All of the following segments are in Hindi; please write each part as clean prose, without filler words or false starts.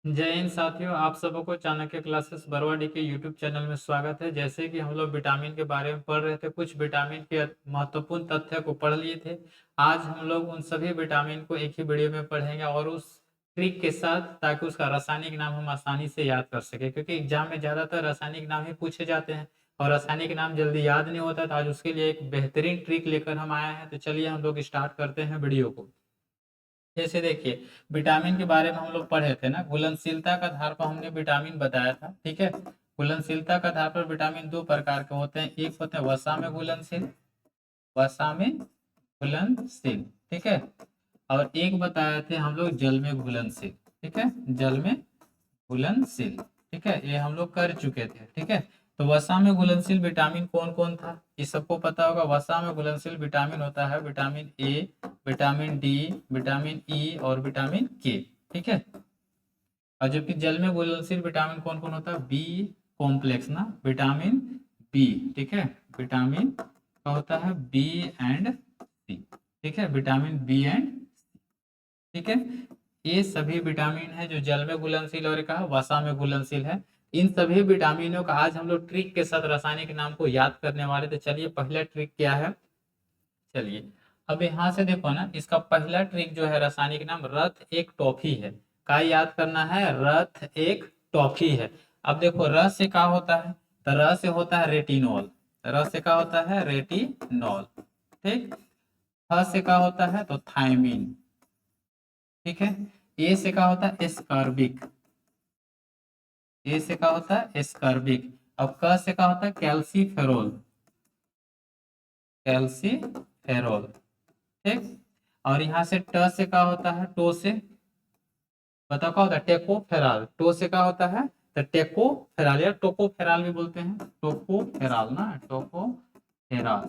जय हिंद साथियों, आप सबको चाणक्य क्लासेस बरवाडी के यूट्यूब चैनल में स्वागत है। जैसे कि हम लोग विटामिन के बारे में पढ़ रहे थे, कुछ विटामिन के महत्वपूर्ण तथ्य को पढ़ लिए थे। आज हम लोग उन सभी विटामिन को एक ही वीडियो में पढ़ेंगे और उस ट्रिक के साथ, ताकि उसका रासायनिक नाम हम आसानी से याद कर सके, क्योंकि एग्जाम में ज्यादातर रासायनिक नाम ही पूछे जाते हैं और रासायनिक नाम जल्दी याद नहीं होता। तो आज उसके लिए एक बेहतरीन ट्रिक लेकर हम आए हैं। तो चलिए हम लोग स्टार्ट करते हैं वीडियो को। जैसे देखिए, विटामिन के बारे में हम लोग पढ़े थे ना, घुलनशीलता का आधार पर हमने विटामिन बताया था। ठीक है, घुलनशीलता का आधार पर विटामिन दो प्रकार के होते हैं। एक होते हैं वसा में घुलनशील, वसा में घुलनशील, ठीक है। और एक बताए थे हम लोग जल में घुलनशील, ठीक है, जल में घुलनशील, ठीक है, ये हम लोग कर चुके थे। ठीक है, तो वसा में घुलनशील विटामिन कौन कौन था, ये सबको पता होगा। वसा में घुलनशील विटामिन होता है vitamin A, vitamin D, vitamin E और विटामिन के, ठीक है। और जबकि जल में घुलनशील विटामिन कौन कौन होता है, बी कॉम्प्लेक्स ना, विटामिन बी, ठीक है, विटामिन का होता है बी एंड सी, ठीक है, विटामिन बी एंड, ठीक है। ये सभी विटामिन है जो जल में घुलनशील और कहा वसा में घुलनशील है। इन सभी विटामिनों का आज हम लोग ट्रिक के साथ रासायनिक नाम को याद करने वाले। तो चलिए पहला ट्रिक क्या है, चलिए अब यहाँ से देखो ना, इसका पहला ट्रिक जो है रासायनिक नाम रथ एक टॉफी है। का याद करना है, रथ एक टॉफी है। अब देखो र से क्या होता है, तो र से होता है रेटिनॉल, र से क्या होता है रेटिनॉल, ठीक। ह से क्या होता है तो थायमिन, ठीक है। ए से क्या होता है एस्कॉर्बिक, ए से क्या होता है एस्कॉर्बिक। अब क से क्या होता है कैल्सीफेरोल, कैल्सीफेरोल, ठीक। और यहाँ से ट से क्या होता है, टो से बताओ क्या होता है टेकोफेराल, टो से क्या होता है तो टेकोफेराल या टोकोफेराल भी बोलते हैं, टोकोफेराल ना, टोकोफेराल,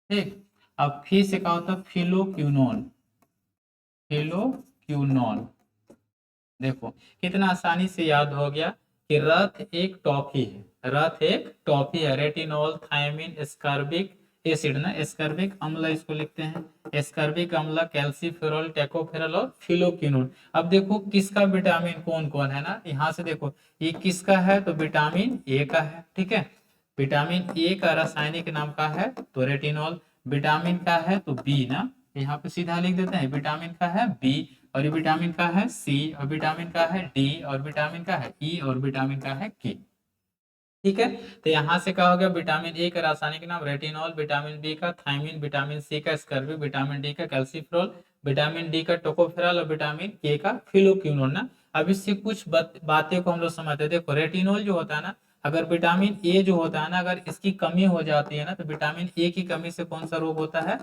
ठीक। अब फी से क्या होता है फिलोक्यूनोन, फिलोक्यूनोन। देखो कितना आसानी से याद हो गया कि रथ एक टॉफी है, रथ एक टॉफी है। रेटिनॉल, थायमिन, एस्कॉर्बिक एसिड ना, एस्कॉर्बिक अम्ल इसको लिखते हैं, एस्कॉर्बिक अम्ल, कैल्सीफेरॉल, टेकोफेरॉल और फिलोक्विनोन। अब देखो किसका विटामिन कौन कौन है ना, यहाँ से देखो ये किसका है तो विटामिन ए का है, ठीक है। विटामिन ए का रासायनिक नाम का है तो रेटिनॉल, विटामिन का है तो बी ना, यहाँ पे सीधा लिख देते हैं, विटामिन का है बी, और ये विटामिन का है सी, और विटामिन का है डी, और विटामिन का है ई, और विटामिन का है के, ठीक है। तो यहाँ से क्या हो गया, विटामिन ए का रासायनिक नाम रेटिनॉल, विटामिन बी का थायमिन, विटामिन सी का स्कर्बी, विटामिन डी का कैल्सीफेरॉल, विटामिन डी का टोकोफेरॉल और विटामिन के का फिलोक्विनोन ना। अब इससे कुछ बातें को हम लोग समझते हैं। देखो रेटिनॉल जो होता है ना, अगर विटामिन ए जो होता है ना, अगर इसकी कमी हो जाती है ना, तो विटामिन ए की कमी से कौन सा रोग होता है,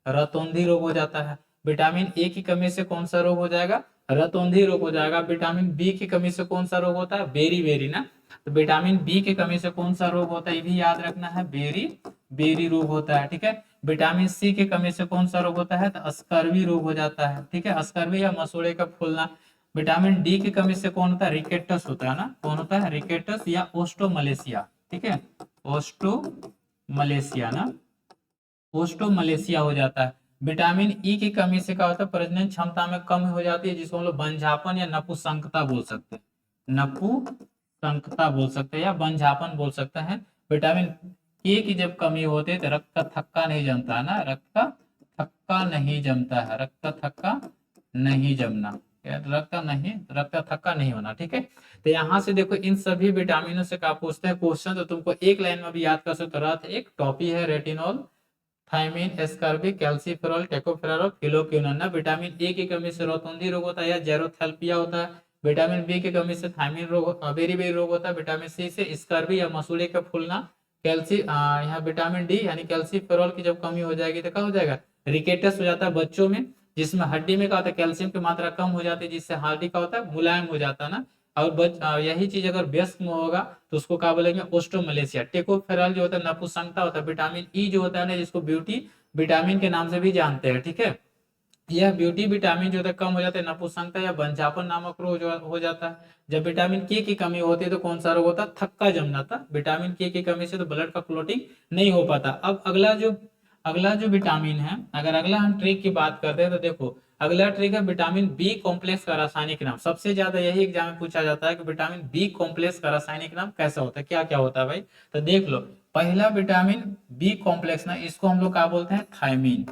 रतौंधी रोग हो जाता है। विटामिन ए की कमी से कौन सा रोग हो जाएगा, रतौंधी रोग हो जाएगा। विटामिन बी की कमी से कौन सा रोग होता है, बेरी बेरी ना। तो विटामिन बी की कमी से कौन सा रोग होता है, ये भी याद रखना है, बेरी बेरी रोग होता है, ठीक है। विटामिन सी की कमी से कौन सा रोग होता है तो स्कर्वी रोग हो जाता है, ठीक है, स्कर्वी या मसूड़े का फूलना। विटामिन डी की कमी से कौन होता है, रिकेटस होता है ना, कौन होता है रिकेटस या ओस्टोमलेशिया, ठीक है, ओस्टोमलेशिया ना, ओस्टोमलेशिया हो जाता है। विटामिन ई की कमी से क्या होता है, प्रजनन क्षमता में कम हो जाती है, जिसको हम लोग बंझापन या नपुंसकता बोल सकते हैं, नपुंसकता बोल सकते हैं या बंझापन बोल सकते हैं। विटामिन के की जब कमी होती है तो रक्त का थक्का नहीं जमता है ना, रक्त का थक्का नहीं जमता है, रक्त का थक्का नहीं जमना, रक्त का थक्का नहीं होना, ठीक है। तो यहाँ से देखो इन सभी विटामिनों से क्या पूछते हैं क्वेश्चन, तो तुमको एक लाइन में भी याद कर सकते हो। रथ एक टॉपी है, retinol, thiamine, ascorbic, calciferol, tocopherol, phylloquinone ना। विटामिन ए की कमी से रोतुंदी रोग होता है या जेरोथैल्पिया होता है। विटामिन बी की कमी से थायमिन रोग, बेरी बेरी रोग होता है। विटामिन सी से स्कर्वी या मसूड़े का फूलना। यहाँ विटामिन डी यानी कैल्सीफेरॉल की जब कमी हो जाएगी तो क्या हो जाएगा, रिकेटस हो जाता है बच्चों में, जिसमें हड्डी में क्या होता है कैल्शियम की मात्रा कम हो जाती है, जिससे हड्डी का होता है मुलायम हो जाता है ना। और यही चीज अगर वयस्क में होगा तो उसको क्या बोलेंगे, ओस्टोमलेशिया। टेकोफेरॉल जो होता है नपुंसकता होता है। विटामिन ई जो होता है ना, जिसको ब्यूटी विटामिन के नाम से भी जानते हैं, ठीक है, यह ब्यूटी विटामिन जो होता है कम हो जाता है, नपुंसकता या बंझापन नामक रोग हो जाता है। जब विटामिन के की कमी होती है तो कौन सा रोग होता है, थक्का जमना था। विटामिन के की कमी से तो ब्लड का क्लोटिंग नहीं हो पाता। अब अगला जो विटामिन है, अगर अगला हम ट्रिक की बात करते हैं तो देखो अगला ट्रिक है विटामिन बी कॉम्प्लेक्स का रासायनिक नाम। सबसे ज्यादा यही एग्जाम में पूछा जाता है कि विटामिन बी कॉम्प्लेक्स का रासायनिक नाम कैसा होता है, क्या क्या होता है भाई। तो देख लो, पहला विटामिन बी कॉम्प्लेक्स ना, इसको हम लोग क्या बोलते हैं, थायमीन।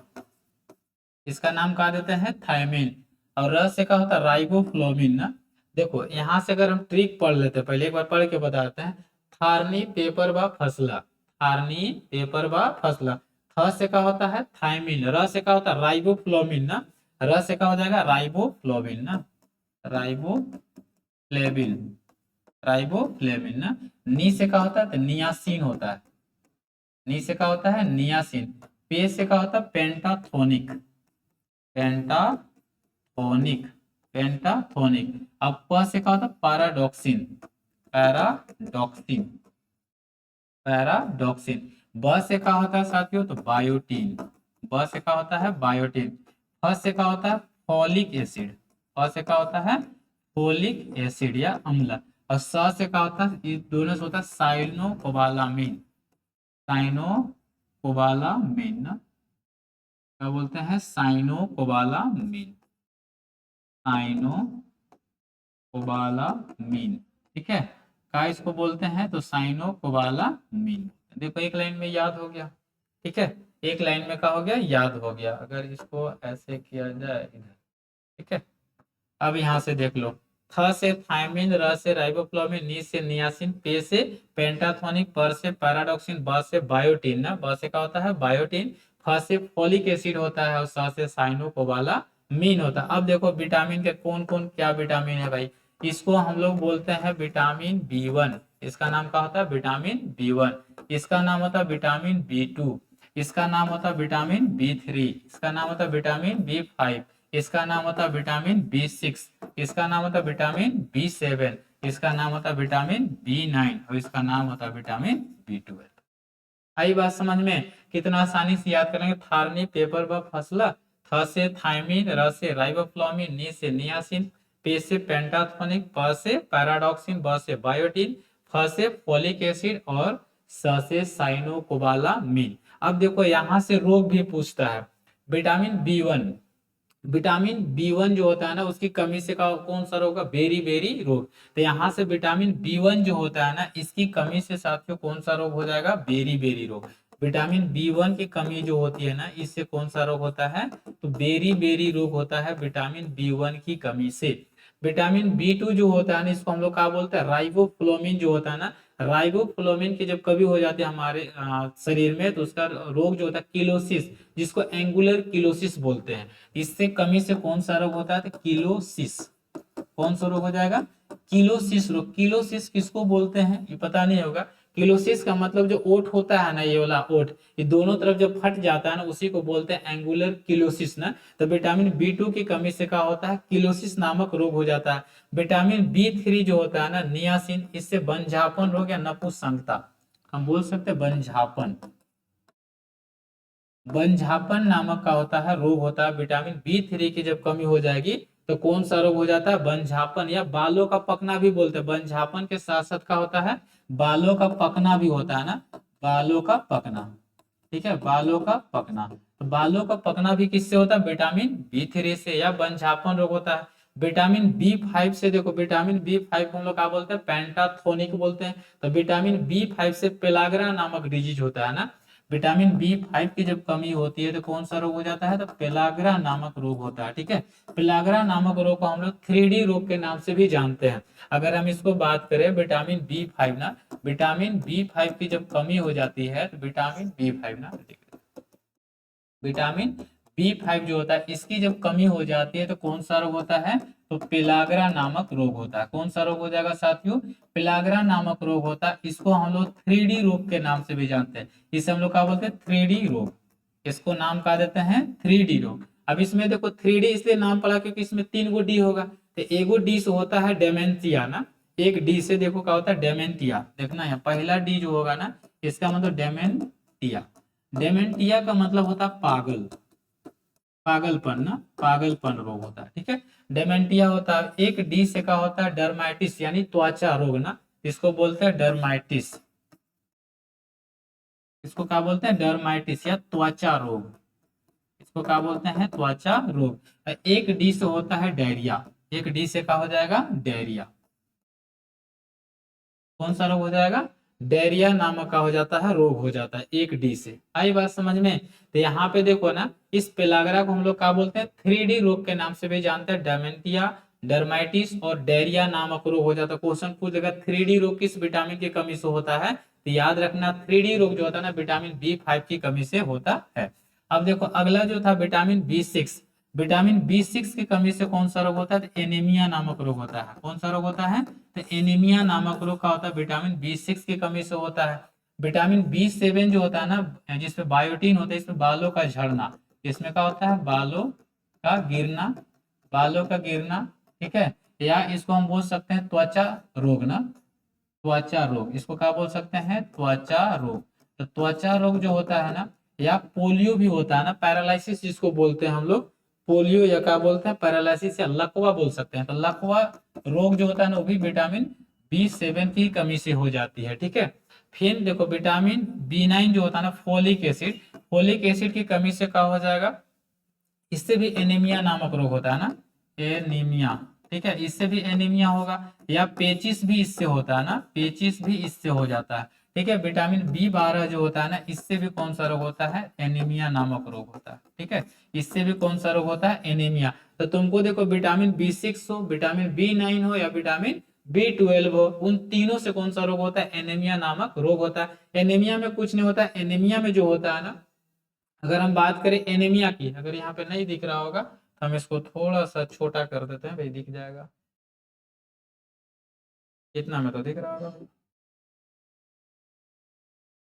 इसका नाम क्या देते हैं, थायमीन। और र से क्या होता है, राइबोफ्लोविन ना। देखो यहाँ से अगर हम ट्रिक पढ़ लेते हैं, पहले एक बार पढ़ के बताते हैं। थारनी पेपर व फसला, थारनी पेपर व फसला। थ से क्या होता है, थायमीन। र से क्या होता है, राइबोफ्लोविन ना। र से क्या हो जाएगा, राइबोफ्लोविन ना, राइबोफ्लेविन, राइबोफ्लेविन ना। नी से क्या होता है, तो नियासिन होता है। नी से क्या होता है, नियासिन। पे से क्या होता है, पेंटाथोनिक, पेंटाथोनिक, पेंटाथोनिक। अब प से क्या होता है, पैराडॉक्सिन, पैराडॉक्सिन, पैराडॉक्सिन। ब से क्या होता है साथियों, तो बायोटीन। ब से क्या होता है, बायोटीन। फ से क्या होता है, फॉलिक एसिड। फ से क्या होता है, फोलिक एसिड या अम्ल। और स से क्या होता है, ये दोनों से होता है साइनोकोबालामिन, साइनोकोबालामिन ना। क्या बोलते हैं, साइनोकोबालामिन, साइनोकोबालामिन। ठीक है, क्या इसको बोलते हैं, तो साइनोकोबालामिन। देखो एक लाइन में याद हो गया। ठीक है, एक लाइन में क्या हो गया, याद हो गया। अगर इसको ऐसे किया जाए इधर, ठीक है। अब यहाँ से देख लो, थ से थायमिन, र से राइबोफ्लोविन, नी से नियासिन, पे से पेंटाथोनिक, पर से पैराडॉक्सिन, ब से बायोटीन ना। ब से क्या होता है, बायोटीन। फ से फोलिक एसिड होता है और स से साइनोकोबालामीन होता है। अब देखो विटामिन के कौन कौन क्या विटामिन है भाई। इसको हम लोग बोलते हैं विटामिन बी1। इसका नाम क्या होता है, विटामिन बी1। इसका नाम होता है विटामिन बी2। इसका नाम होता है विटामिन बी3। इसका नाम होता है विटामिन बी5। इसका नाम होता है विटामिन बी6। इसका नाम होता है विटामिन बी7। इसका नाम होता है विटामिन बी9 और इसका नाम होता है विटामिन बी12। आई बात समझ में, कितना आसानी से याद करेंगे। थारनी पेपर व फसला, थ से थायमीन, र से राइबोफ्लोविन, नी से नियासिन, पे से पेंटाथोनिक, प से पैराडॉक्सिन, ब से बायोटीन, फ से फोलिक एसिड और स से साइनोकोबालामीन। अब देखो यहाँ से रोग भी पूछता है। विटामिन बी1, विटामिन बी1 जो होता है ना, उसकी कमी से कौन सा रोग है, बेरी बेरी रोग। तो यहाँ से विटामिन बी1 जो होता है ना, इसकी कमी से साथियों कौन सा रोग हो जाएगा, बेरी बेरी रोग। विटामिन बी1 की कमी जो होती है ना, इससे कौन सा रोग होता है, तो बेरी बेरी रोग होता है विटामिन बी1 की कमी से। विटामिन बी2 जो होता है ना, इसको हम लोग क्या बोलते हैं, राइबोफ्लोविन जो होता है ना। राइबोफ्लोविन की जब कमी हो जाती है हमारे शरीर में, तो उसका रोग जो होता है किलोसिस, जिसको एंगुलर किलोसिस बोलते हैं। इससे कमी से कौन सा रोग होता है, तो किलोसिस। कौन सा रोग हो जाएगा, किलोसिस रोग। किलोसिस किसको बोलते हैं, ये पता नहीं होगा। किलोसिस का मतलब जो ओठ होता है ना, ये वाला ओठ, ये दोनों तरफ जब फट जाता है ना, उसी को बोलते हैं एंगुलर किलोसिस ना। तो विटामिन बी2 की कमी से क्या होता है, किलोसिस नामक रोग हो जाता है। विटामिन बी3 जो होता है ना, नियासिन, इससे बंझापन रोग या नपुंसकता, हम बोल सकते हैं बंझापन, बंझापन नामक का होता है, रोग होता है। विटामिन बी3 की जब कमी हो जाएगी तो कौन सा रोग हो जाता है, बंझापन या बालों का पकना भी बोलते हैं। बंझापन के साथ साथ क्या होता है, बालों का पकना भी होता है ना, बालों का पकना। ठीक है, बालों का पकना। तो बालों का पकना भी किससे होता है, विटामिन बी3 से, या बंझापन रोग होता है। विटामिन बी5 से, देखो विटामिन बी5 को हम लोग क्या बोलते हैं, पेंटाथोनिक बोलते हैं। तो विटामिन बी5 से पेलाग्रा नामक डिजीज होता है ना। विटामिन बी5 की जब कमी होती है तो कौन सा रोग हो जाता है, तो पेलाग्रा नामक रोग होता है। ठीक है, पेलाग्रा नामक रोग को हम लोग 3D रोग के नाम से भी जानते हैं। अगर हम इसको बात करें विटामिन बी5 ना, विटामिन बी5 की जब कमी हो जाती है तो विटामिन बी5 ना, विटामिन बी5 जो होता है इसकी जब कमी हो जाती है तो कौन सा रोग होता है, तो पेलाग्रा नामक रोग होता है। कौन सा रोग हो जाएगा साथियों, पेलाग्रा नामक रोग होता है। इसको हम लोग 3D रोग के नाम से भी जानते हैं। इसे हम लोग क्या बोलते हैं, 3D रोग। इसको नाम क्या देते हैं, 3D रोग। अब इसमें देखो 3D इसलिए नाम पड़ा क्योंकि इसमें 3 गो डी होगा। तो एगो डी से होता है डेमेंशिया ना, एक डी से देखो क्या होता है, डेमेंटिया। देखना है पहला डी जो होगा ना, इसका मतलब डेमेंटिया। डेमेंटिया का मतलब होता है पागल, पागलपन ना, पागलपन रोग होता है। ठीक है, डेमेंटिया होता है। एक डी से का होता है डर्माइटिस, यानी त्वचा रोग ना, इसको बोलते हैं डर्माइटिस। इसको क्या बोलते हैं, डर्माइटिस या त्वचा रोग। इसको क्या बोलते हैं, त्वचा रोग। एक डी से होता है डायरिया, एक डी से क्या हो जाएगा, डायरिया। कौन सा रोग हो जाएगा, डायरिया नामक का हो जाता है, रोग हो जाता है एक डी से। आई बात समझ में। तो यहाँ पे देखो ना, इस पेलाग्रा को हम लोग क्या बोलते हैं, 3D रोग के नाम से भी जानते हैं, डेमेंटिया, डर्माइटिस और डायरिया नामक रोग हो जाता है। क्वेश्चन पूछ देगा 3D रोग किस विटामिन की कमी से होता है, तो याद रखना 3D रोग जो होता है ना, विटामिन B5 की कमी से होता है। अब देखो अगला जो था विटामिन B6, विटामिन B6 की कमी से कौन सा रोग होता है, तो एनीमिया नामक रोग होता है। कौन सा रोग होता है, तो एनीमिया नामक रोग का होता है, विटामिन B6 की कमी से होता है। विटामिन B7 जो होता है ना, जिसमें बायोटीन होता है, इसमें बालों का झड़ना, इसमें क्या होता है, बालों का गिरना, बालों का गिरना, ठीक है। या इसको हम बोल सकते हैं त्वचा रोग ना, त्वचा रोग, इसको क्या बोल सकते हैं, त्वचा रोग। तो त्वचा रोग जो होता है ना, या पोलियो भी होता है ना, पैरालिसिस जिसको बोलते हैं हम लोग, पोलियो या क्या बोलते हैं, पैरालिसिस या लकवा बोल सकते हैं। तो लकवा रोग जो होता है ना, वो भी विटामिन B7 की कमी से हो जाती है, ठीक है। फिर देखो विटामिन B9 जो होता है ना, फोलिक एसिड, फोलिक एसिड की कमी से क्या हो जाएगा, इससे भी एनीमिया नामक रोग होता है ना, एनीमिया, ठीक है, इससे भी एनीमिया होगा। या पेचिस भी इससे होता है ना, पेचिस भी इससे हो जाता है, ठीक है। विटामिन B12 जो होता है ना, इससे भी कौन सा रोग होता है, एनीमिया नामक रोग होता है, ठीक है। इससे भी कौन सा रोग होता है, एनीमिया। तो तुमको देखो विटामिन B6 हो, विटामिन B9 हो, या विटामिन B12 हो, उन तीनों से कौन सा रोग होता है, एनीमिया नामक रोग होता है। एनीमिया में कुछ नहीं होता, एनीमिया में जो होता है ना, अगर हम बात करें एनीमिया की, अगर यहाँ पे नहीं दिख रहा होगा तो हम इसको थोड़ा सा छोटा कर देते हैं, भाई दिख जाएगा, इतना में तो दिख रहा होगा।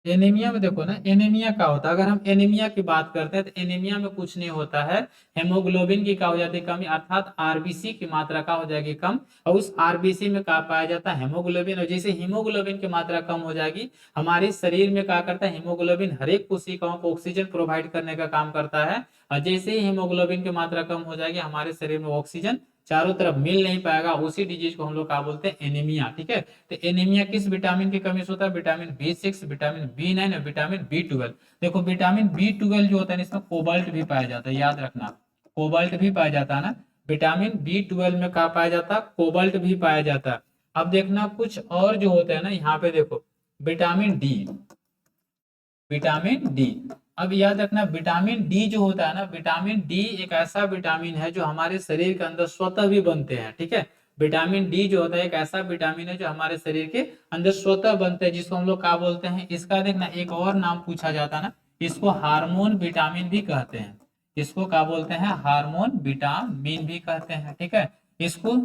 एनीमिया में देखो ना, एनीमिया क्या होता है, अगर हम एनीमिया की बात करते हैं तो एनीमिया में कुछ नहीं होता है, हेमोग्लोबिन की क्या हो जाती है, कमी, अर्थात आरबीसी की मात्रा का हो जाएगी कम, और उस आरबीसी में क्या पाया जाता है, हेमोग्लोबिन। और जैसे हीमोग्लोबिन की मात्रा कम हो जाएगी, हमारे शरीर में क्या करता है, हीमोग्लोबिन हर एक कोशिकाओं को ऑक्सीजन प्रोवाइड करने का काम करता है, और जैसे ही हीमोग्लोबिन की मात्रा कम हो जाएगी, हमारे शरीर में ऑक्सीजन चारों तरफ मिल नहीं पाएगा, उसी डिजीज को हम लोग क्या बोलते हैं, एनीमिया, ठीक है। तो एनीमिया किस विटामिन की कमी से होता है, विटामिन B6, विटामिन B9 और विटामिन B12। देखो विटामिन B12 जो होता है इसमें कोबाल्ट भी पाया जाता है, याद रखना, कोबाल्ट भी पाया जाता है ना, विटामिन B12 में क्या पाया जाता है, कोबाल्ट भी पाया जाता है। अब देखना कुछ और जो होता है ना, यहाँ पे देखो विटामिन डी, विटामिन डी। अब याद रखना विटामिन डी जो होता है ना, विटामिन डी एक ऐसा विटामिन है जो हमारे शरीर के अंदर स्वतः भी बनते हैं, ठीक है। विटामिन डी जो होता है एक ऐसा विटामिन है जो हमारे शरीर के अंदर स्वतः बनते हैं, जिसको हम लोग क्या बोलते हैं, इसका देखना एक और नाम पूछा जाता है ना, इसको हार्मोन विटामिन भी कहते हैं, इसको क्या बोलते हैं, हार्मोन विटामिन भी कहते हैं, ठीक है। इसको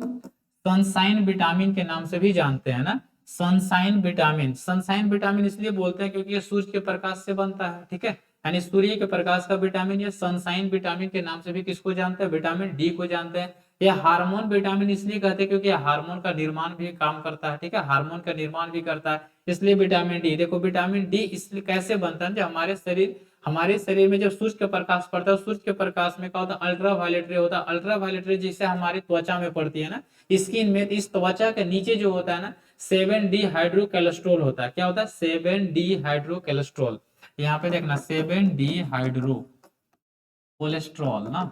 सनसाइन विटामिन के नाम से भी जानते हैं ना, सनसाइन विटामिन, सनसाइन विटामिन इसलिए बोलते हैं क्योंकि ये सूर्य के प्रकाश से बनता है, ठीक है, यानी सूर्य के प्रकाश का विटामिन। ये सनसाइन विटामिन के नाम से भी किसको जानते हैं, विटामिन डी को जानते हैं। ये हार्मोन विटामिन इसलिए कहते हैं क्योंकि हार्मोन का निर्माण भी काम करता है, ठीक है, हार्मोन का निर्माण भी करता है, इसलिए विटामिन डी। देखो विटामिन डी इसलिए कैसे बनता है, जब हमारे शरीर में जब सूर्य का प्रकाश पड़ता है, सूर्य के प्रकाश में क्या होता है, अल्ट्रा वायलेट रे होता है, अल्ट्रा वायलेट रे जिससे हमारी त्वचा में पड़ती है ना, स्किन में, इस त्वचा के नीचे जो होता है ना, 7D हाइड्रो कोलेस्ट्रॉल होता है। क्या होता है, 7D हाइड्रो कोलेस्ट्रॉल। यहाँ पे देखना 7D हाइड्रो कोलेस्ट्रॉल ना,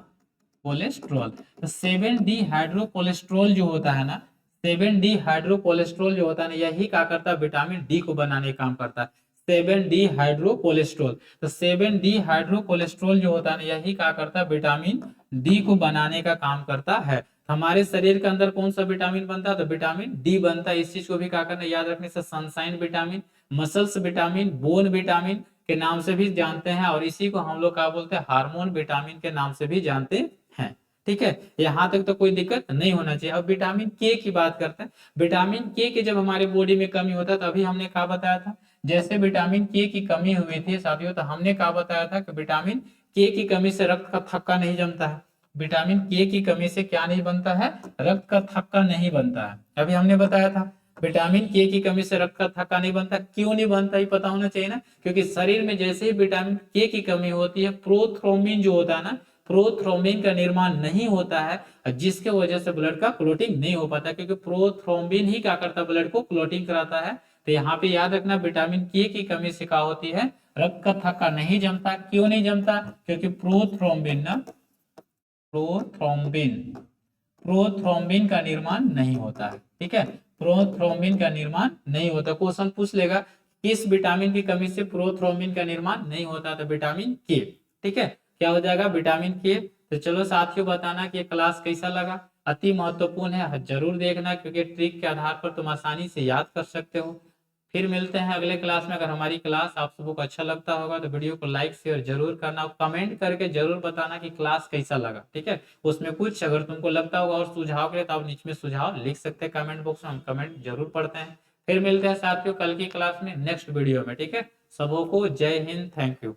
कोलेस्ट्रॉल। तो 7D हाइड्रो कोलेस्ट्रॉल जो होता है ना, 7D हाइड्रो कोलेस्ट्रॉल जो होता है ना, यही क्या करता है, विटामिन डी को बनाने का काम करता है, 7D हाइड्रो कोलेस्ट्रॉल। तो 7D हाइड्रो कोलेस्ट्रॉल जो होता है ना, यही क्या करता है, विटामिन डी को बनाने का काम करता है। हमारे शरीर के अंदर कौन सा विटामिन बनता है, तो विटामिन डी बनता है। इस चीज को भी क्या करना, याद रखने से, sunshine vitamin, muscles vitamin, bone vitamin के नाम से भी जानते हैं, और इसी को हम लोग क्या बोलते हैं, हार्मोन विटामिन के नाम से भी जानते हैं, ठीक है। यहाँ तक तो कोई दिक्कत नहीं होना चाहिए। अब विटामिन के की बात करते हैं। विटामिन के की जब हमारे बॉडी में कमी होता है, तो अभी हमने क्या बताया था, जैसे विटामिन के की कमी हुई थी साथियों, तो हमने क्या बताया था कि विटामिन के की कमी से रक्त का थक्का नहीं जमता है। विटामिन के की कमी से क्या नहीं बनता है, रक्त का थक्का नहीं बनता है, अभी हमने बताया था। विटामिन के की कमी से रक्त का थक्का नहीं बनता, क्यों नहीं बनता ये पता होना चाहिए ना, क्योंकि शरीर में जैसे ही विटामिन के की कमी होती है, प्रोथ्रोम्बिन जो होता है ना, प्रोथ्रोम्बिन का निर्माण नहीं होता है, जिसके वजह से ब्लड का क्लोटिंग नहीं हो पाता, क्योंकि प्रोथ्रोम्बिन ही क्या करता है, ब्लड को क्लोटिंग कराता है। तो यहाँ पे याद रखना विटामिन के की कमी से क्या होती है, रक्त का थक्का नहीं जमता। क्यों नहीं जमता? क्योंकि प्रोथ्रोम्बिन ना, प्रोथ्रोम्बिन प्रोथ्रोम्बिन का निर्माण नहीं होता है। ठीक है, प्रोथ्रोम्बिन का निर्माण नहीं होता। क्वेश्चन पूछ लेगा किस विटामिन की कमी से प्रोथ्रोम्बिन का निर्माण नहीं होता, तो विटामिन के। ठीक है, क्या हो जाएगा? विटामिन के। तो चलो साथियों, बताना कि ये क्लास कैसा लगा। अति महत्वपूर्ण है, जरूर देखना, क्योंकि ट्रिक के आधार पर तुम आसानी से याद कर सकते हो। फिर मिलते हैं अगले क्लास में। अगर हमारी क्लास आप सबको अच्छा लगता होगा तो वीडियो को लाइक शेयर जरूर करना, कमेंट करके जरूर बताना कि क्लास कैसा लगा। ठीक है, उसमें कुछ अगर तुमको लगता होगा और सुझाव के लिए, तो आप नीचे में सुझाव लिख सकते हैं कमेंट बॉक्स में, हम कमेंट जरूर पढ़ते हैं। फिर मिलते हैं साथियों कल की क्लास में नेक्स्ट वीडियो में। ठीक है, सबों को जय हिंद, थैंक यू।